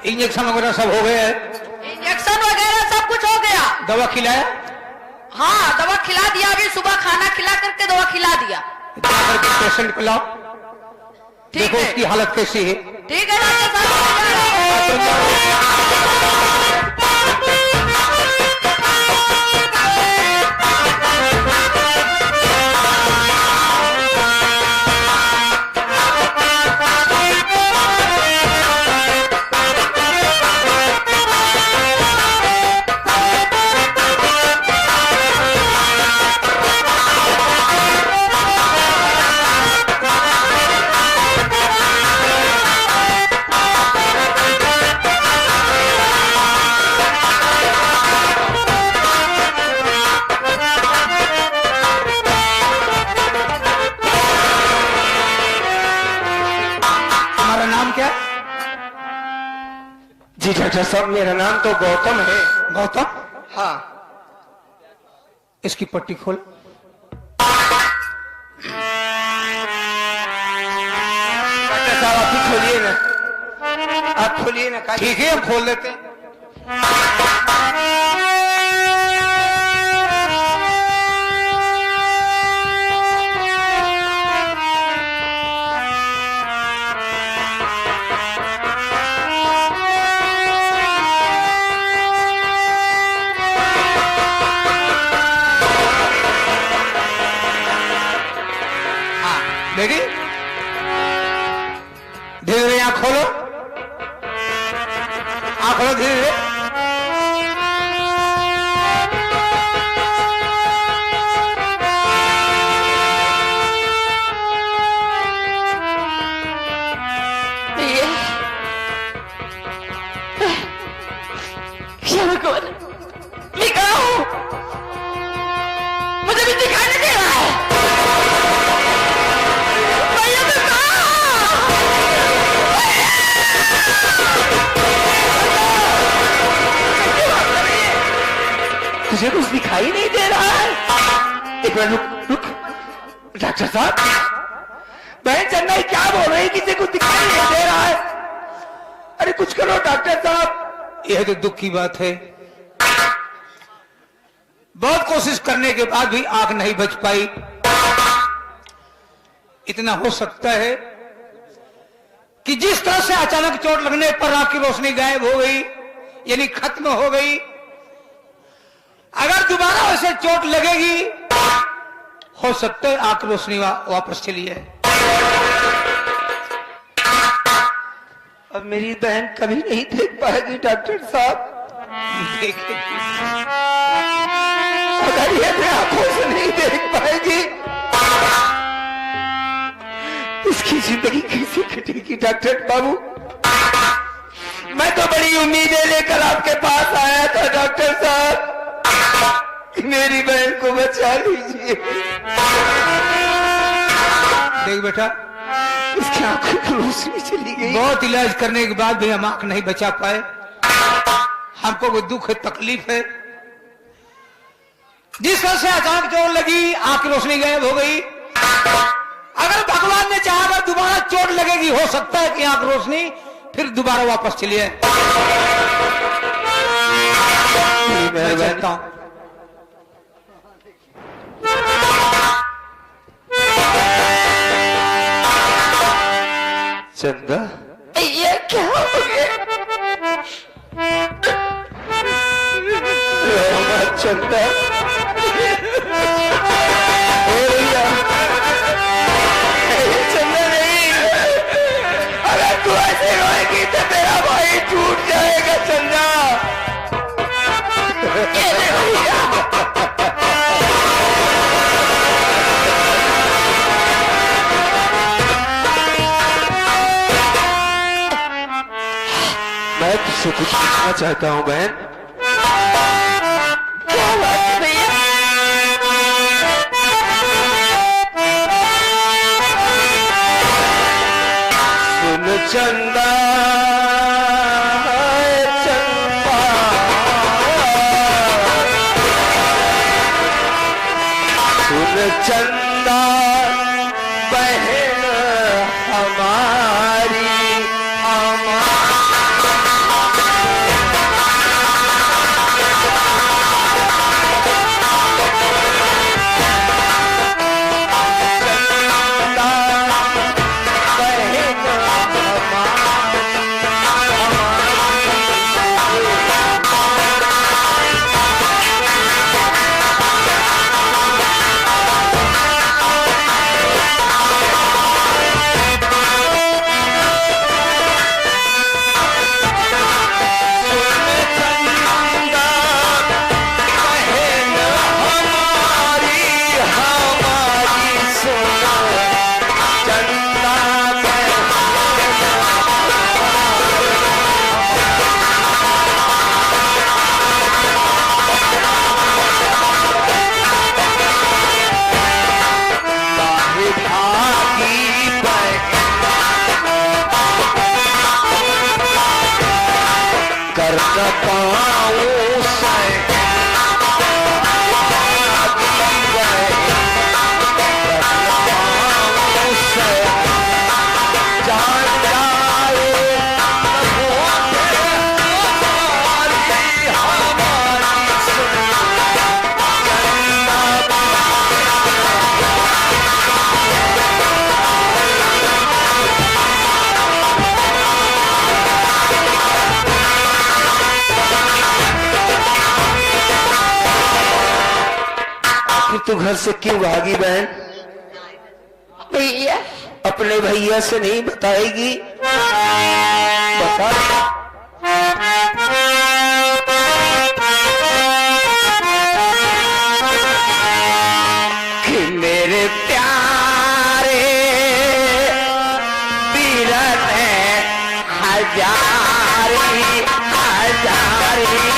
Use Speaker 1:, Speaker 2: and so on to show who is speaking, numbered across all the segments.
Speaker 1: Injection वगैरह सब हो गया है?
Speaker 2: इंजेक्शन वगैरह सब कुछ हो गया।
Speaker 1: दवा खिलाया?
Speaker 2: हाँ दवा खिला दिया, अभी सुबह खाना खिला करके दवा खिला दिया।
Speaker 1: पेशेंट को लाओ, देखो उसकी हालत कैसी है।
Speaker 2: ठीक है डॉक्टर साहब।
Speaker 3: जी डॉक्टर साहब, मेरा नाम तो गौतम है।
Speaker 1: गौतम?
Speaker 3: हाँ।
Speaker 1: इसकी पट्टी खोल।
Speaker 3: डॉक्टर साहब आप ही खोलिए ना, आप खोलिए ना।
Speaker 1: ठीक है, हम खोल देते हैं। रेडी? धीरे धीरे आँख खोलो, आँख खोलो धीरे धीरे।
Speaker 2: मुझे भी दिखाई नहीं दे रहा है।
Speaker 3: तुझे कुछ दिखाई नहीं दे रहा है? एक बार रुक रुक। डॉक्टर साहब, बहन चन्नई क्या बोल रही? किसी कुछ दिखाई नहीं दे रहा है? अरे कुछ करो डॉक्टर साहब।
Speaker 1: यह तो दुख की बात है, बहुत कोशिश करने के बाद भी आंख नहीं बच पाई। इतना हो सकता है कि जिस तरह से अचानक चोट लगने पर आंख की रोशनी गायब हो गई, यानी खत्म हो गई, अगर दोबारा वैसे चोट लगेगी हो सकता है आंख रोशनी वापस चली जाए।
Speaker 3: अब मेरी बहन कभी नहीं देख पाएगी डॉक्टर साहब। अगर ये अपने आंखों से नहीं देख पाएगी, इसकी जिंदगी कैसे कटेगी डॉक्टर बाबू? मैं तो बड़ी उम्मीदें लेकर आपके पास आया था डॉक्टर साहब, मेरी बहन को बचा लीजिए।
Speaker 1: देख बेटा,
Speaker 3: इसकी आंखों की रोशनी चली गई।
Speaker 1: बहुत इलाज करने के बाद भी हम आंख नहीं बचा पाए। हमको कोई दुख है, तकलीफ है। जिस तरह से अचानक चोट लगी, आंख की रोशनी गायब हो गई। अगर भगवान ने चाहा अगर दोबारा चोट लगेगी, हो सकता है कि आंख रोशनी फिर दोबारा वापस चली जाए। मैं जानता हूं
Speaker 3: चंदा, ये क्या हो गया? चंदा, चंदा नहीं, अगर तू ऐसे रोएगी तो तेरा भाई टूट जाएगा चंदा। मैं तुझसे कुछ पूछना चाहता हूँ बहन। क्या बात है भैया? सुन चंदा, चंपा, सुन चंदा, बहन हमारी, हमारी न पाऊं से तू घर से क्यों भागी बहन?
Speaker 2: भैया
Speaker 3: अपने भैया से नहीं बताएगी? बता। कि मेरे प्यारे वीर ने हजारी हजारी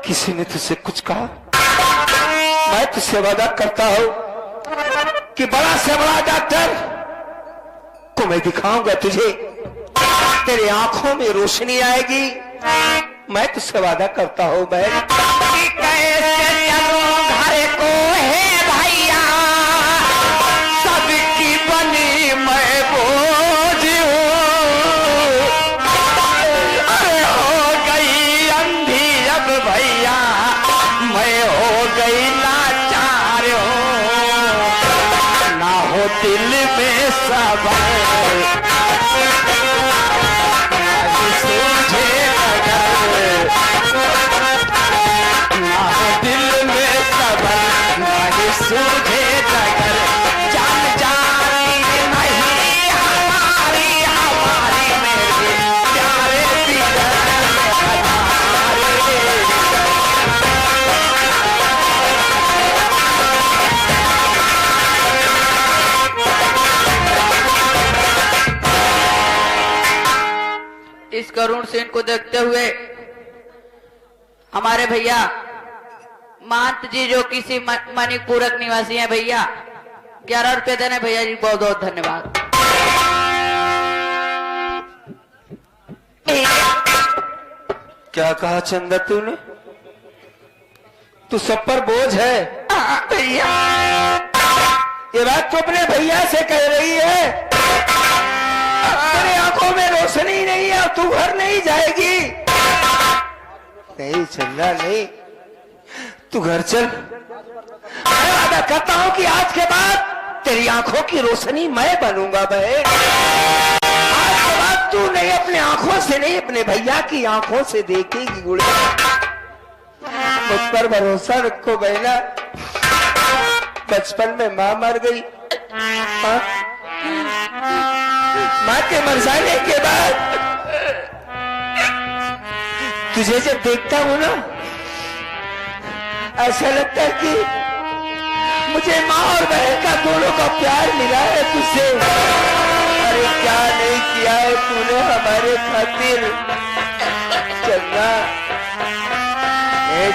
Speaker 3: किसी ने तुझसे कुछ कहा? मैं तुझसे वादा करता हूं कि बड़ा से बड़ा डॉक्टर को मैं दिखाऊंगा तुझे, तेरी आंखों में रोशनी आएगी। मैं तुझसे वादा करता हूं बहन कि कैसे चलो घर को है भैया, सबकी बनी मैं बोझ हूं। अरे हो गई अंधी अब भैया, मैं हो गई लाचार हूं। ना हो दिल में सबर सूझे जगर, जान जाती नहीं हमारी हमारी मेरे प्यारे बिगर
Speaker 2: इस करुण सीन को देखते हुए हमारे भैया महंत जी जो किसी मणिपूरक निवासी हैं भैया, 11 रुपए देने भैया जी, बहुत बहुत धन्यवाद।
Speaker 3: क्या कहा चंदा तूने? तू सब पर बोझ है। भैया, ये बात तो अपने भैया से कह रही है। तेरे आंखों में रोशनी नहीं है, तू घर नहीं जाएगी। नहीं चंदा नहीं, तू घर चल। मैं वादा करता हूं कि आज के बाद तेरी आंखों की रोशनी मैं बनूंगा बहन। आज के बाद तू नहीं, अपने आंखों से नहीं, अपने भैया की आंखों से देखेगी गुड़िया। मुझ पर भरोसा रखो बहना। बचपन में माँ मर गई। माँ के मर जाने के बाद तुझे जब देखता हूं ना, ऐसा लगता है कि मुझे माँ और बहन का दोनों का प्यार मिला है तुझसे। अरे क्या नहीं किया है तूने हमारे खातिर चंदा।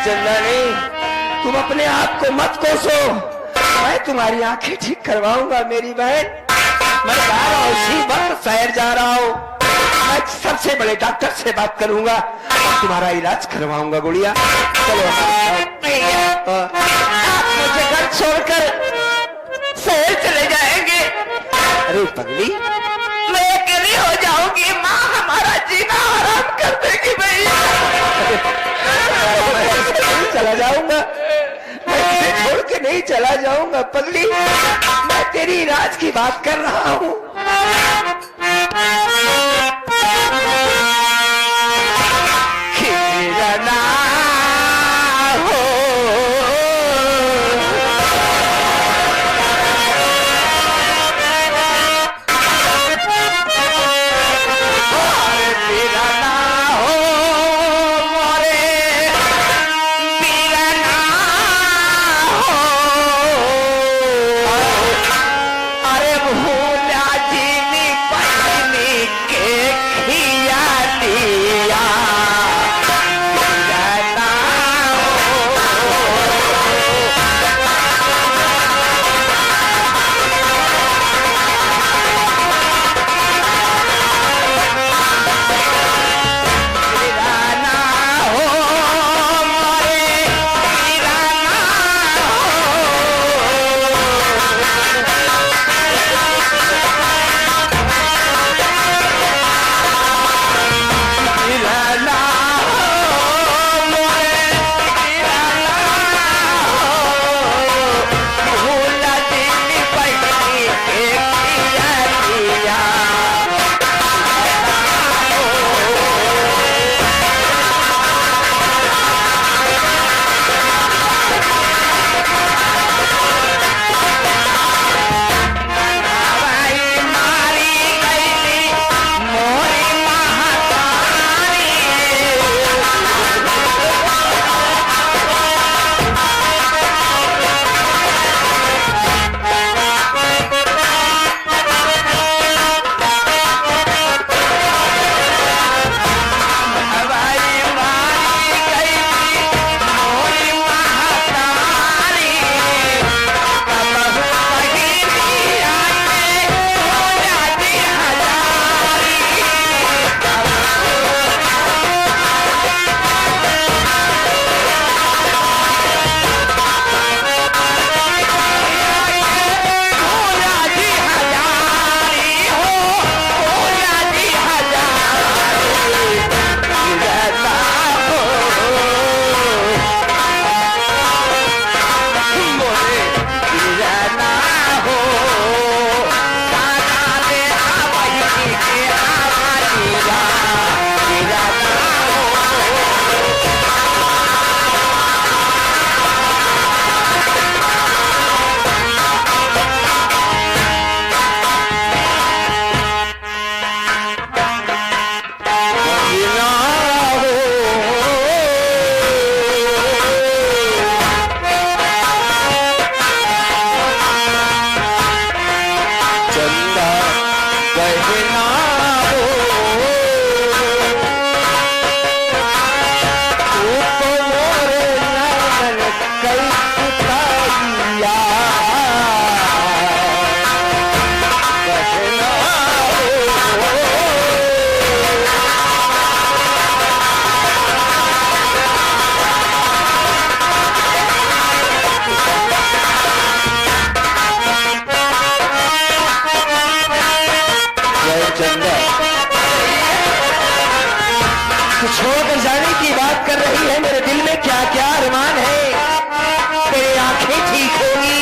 Speaker 3: चंदा नहीं, तुम अपने आप को मत कोसो। मैं तुम्हारी आंखें ठीक करवाऊंगा मेरी बहन। मैं जा रहा हूँ, इसी वक्त शहर जा रहा हूँ। मैं सबसे बड़े डॉक्टर से बात करूंगा और तुम्हारा इलाज करवाऊंगा गुड़िया। चलो आप मुझे घर छोड़कर शहर चले जाएंगे। अरे पगली, मैं अकेली हो जाऊंगी। माँ हमारा जीना आराम कर देगी भैया। चला जाऊंगा, मैं तुझे छोड़ के नहीं चला जाऊंगा पगली। मैं तेरी इलाज की बात कर रहा हूँ। खिलना हो चंदा, तू छोड़कर जाने की बात कर रही है। मेरे दिल में क्या क्या अरमान है। तेरी आंखें ठीक होगी,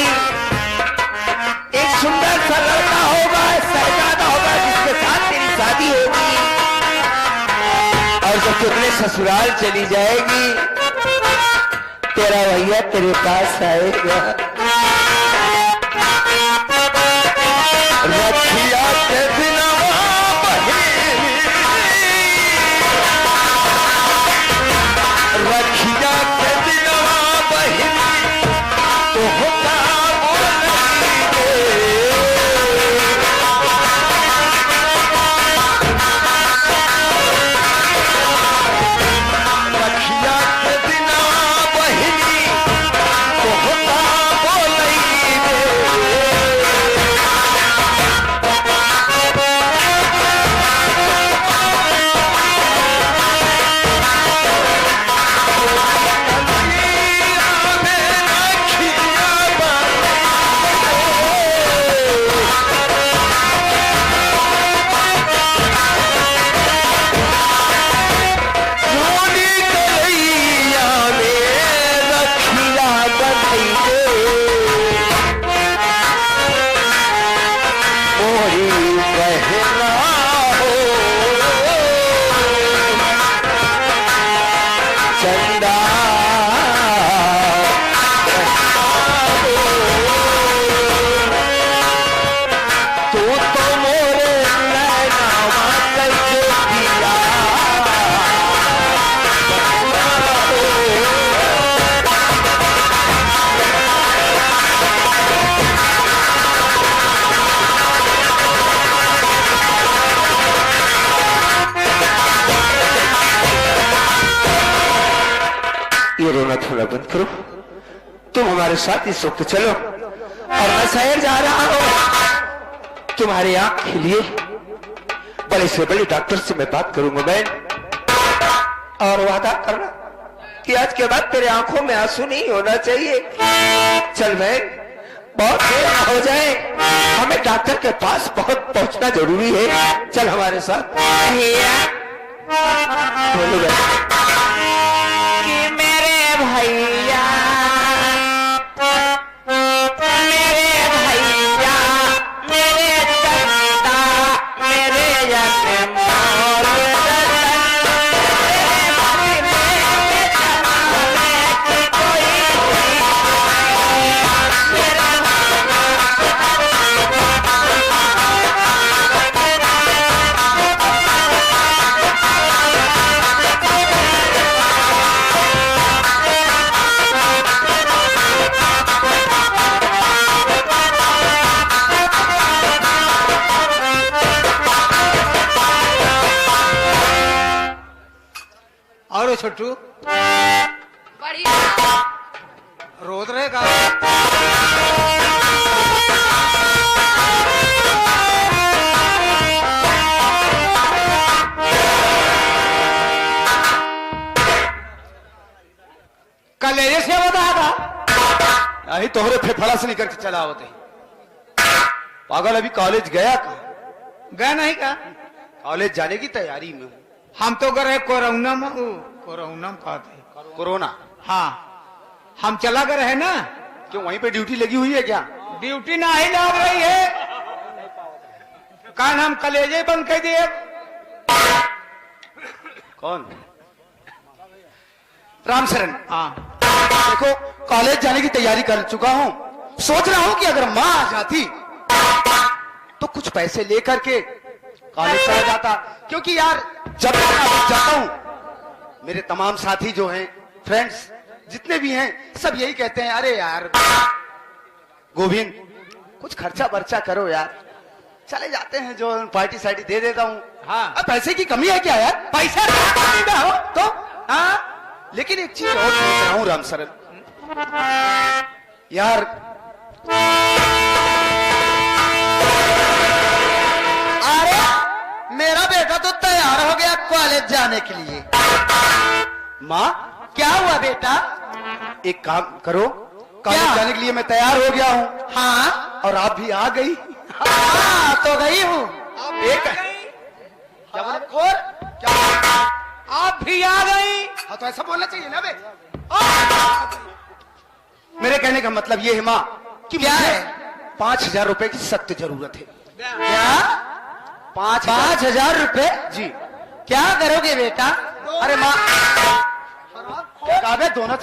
Speaker 3: एक सुंदर सा लड़का होगा, शहजादा होगा, जिसके साथ तेरी शादी होगी। और जब तू अपने ससुराल चली जाएगी, तेरा भैया तेरे पास आएगा। रखिया के बिना रखिया के बिना बहिनी तो होता रखिया के बिना बहिनी तो होता ये रोना थोड़ा बंद करो। तुम हमारे साथ इस वक्त चलो और मैं शहर जा रहा हूं। तुम्हारी आंख के लिए बड़े से बड़े डॉक्टर से मैं बात करूंगा बहन, और वादा करना कि आज के बाद तेरे आंखों में आंसू नहीं होना चाहिए। चल बहन, बहुत देर ना हो जाए, हमें डॉक्टर के पास बहुत पहुंचना जरूरी है। चल हमारे साथ। बोलो बहन।
Speaker 2: कि मेरे भैया मेरे चंदा मेरे
Speaker 1: और छोटू
Speaker 2: बढ़िया
Speaker 1: रोद रहेगा। कल से बता था
Speaker 3: नहीं तोहरे फेफड़ा से निकल के चला होते पागल। अभी कॉलेज गया कहा?
Speaker 1: गया नहीं का?
Speaker 3: कॉलेज जाने की तैयारी में हूँ।
Speaker 1: हम तो गए कोरोना में, कोरोना में कहते
Speaker 3: कोरोना।
Speaker 1: हाँ, हम चला गए है ना।
Speaker 3: क्यों वहीं पे ड्यूटी लगी हुई है क्या?
Speaker 1: ड्यूटी ना ही लग रही है, कान हम कलेजे बंद कर दिए।
Speaker 3: कौन? रामशरण।
Speaker 1: हाँ,
Speaker 3: देखो कॉलेज जाने की तैयारी कर चुका हूँ। सोच रहा हूँ कि अगर माँ आ जाती तो कुछ पैसे लेकर के कॉलेज चला जाता, क्योंकि यार जब मैं जाता हूँ मेरे तमाम साथी जो हैं, फ्रेंड्स जितने भी हैं, सब यही कहते हैं अरे यार गोविंद कुछ खर्चा बर्चा करो यार। चले जाते हैं, जो पार्टी साइटी दे देता हूँ।
Speaker 1: हाँ।
Speaker 3: अब पैसे की कमी है क्या यार?
Speaker 1: पैसा ना हो
Speaker 3: तो हाँ, लेकिन एक चीज और सोच रहा हूँ रामशरण यार,
Speaker 4: अरे मेरा बेटा तो तैयार हो गया कॉलेज जाने के लिए।
Speaker 3: माँ
Speaker 4: क्या हुआ बेटा?
Speaker 3: एक काम करो, कॉलेज
Speaker 4: क्या?
Speaker 3: जाने के लिए मैं तैयार हो गया हूँ।
Speaker 4: हाँ
Speaker 3: और आप भी आ गई।
Speaker 4: हाँ तो गई हूँ।
Speaker 3: हाँ तो ऐसा बोलना चाहिए ना बे। मेरे कहने का मतलब ये है माँ कि
Speaker 4: क्या
Speaker 3: मुझे
Speaker 4: है?
Speaker 3: 5,000 रुपए की सख्त जरूरत है।
Speaker 4: क्या 5,000 रुपए?
Speaker 3: जी।
Speaker 4: क्या करोगे बेटा?
Speaker 3: अरे माँ काबे दोनों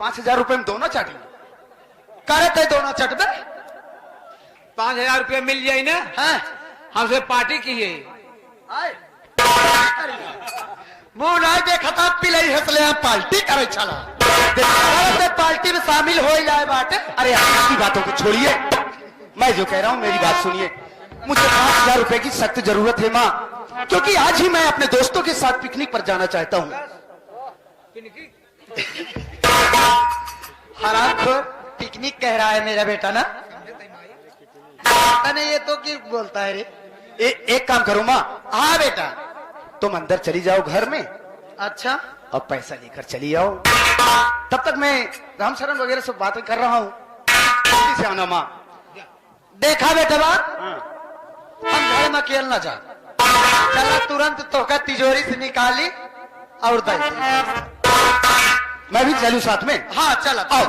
Speaker 3: 5,000 रुपए में दोनों चाटेंगे।
Speaker 4: करते दोनों चट पे
Speaker 1: 5,000 रुपये मिल जाए ना,
Speaker 4: हैं?
Speaker 1: हमसे पार्टी की है।
Speaker 4: मुंह नहीं देखा था पिलई हंसले हम पार्टी करे चला करते पार्टी में शामिल हो ही जाए बाटे।
Speaker 3: अरे आप इसकी बातों को छोड़िए, मैं जो कह रहा हूँ मेरी बात सुनिए। मुझे 5,000 रुपए की सख्त जरूरत है माँ, क्योंकि आज ही मैं अपने दोस्तों के साथ पिकनिक पर जाना चाहता हूँ।
Speaker 4: हरामखोर पिकनिक कह रहा है मेरा बेटा ना। नहीं ये तो क्या बोलता है रे?
Speaker 3: एक काम करो माँ,
Speaker 4: हाँ बेटा।
Speaker 3: तुम अंदर चली जाओ घर में
Speaker 4: अच्छा
Speaker 3: और पैसा लेकर चली आओ। तब तक मैं रामशरण वगैरह सब बातें कर रहा हूँ। जल्दी से आना माँ।
Speaker 4: देखा बेटा बात, हम घर में अकेले न जा चला, तुरंत तोका तिजोरी से निकाली और दे दी।
Speaker 3: मैं भी चलूं साथ में?
Speaker 4: हाँ चला
Speaker 3: आओ।